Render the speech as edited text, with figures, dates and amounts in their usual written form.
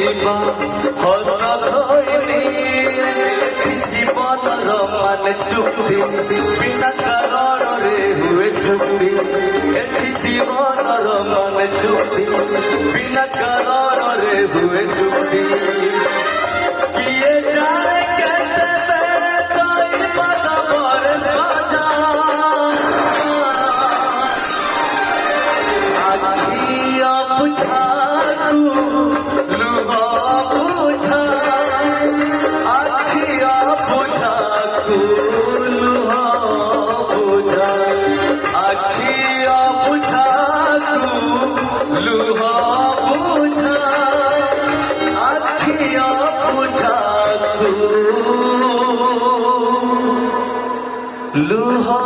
जीवा हसत होइनी जीवन मान चुक्ति बिना कारण रे हुए चुक्ति जीवन मान चुक्ति बिना कारण रे हुए चुक्ति किए जाने कहते मेरे कोई बदबर सजा आखिया बुझा तू लुहा बुझा आखिया बुझा तू लुहा बुझा आखिया बुझा तू लुहा बुझा आखिया बुझा तू लुहा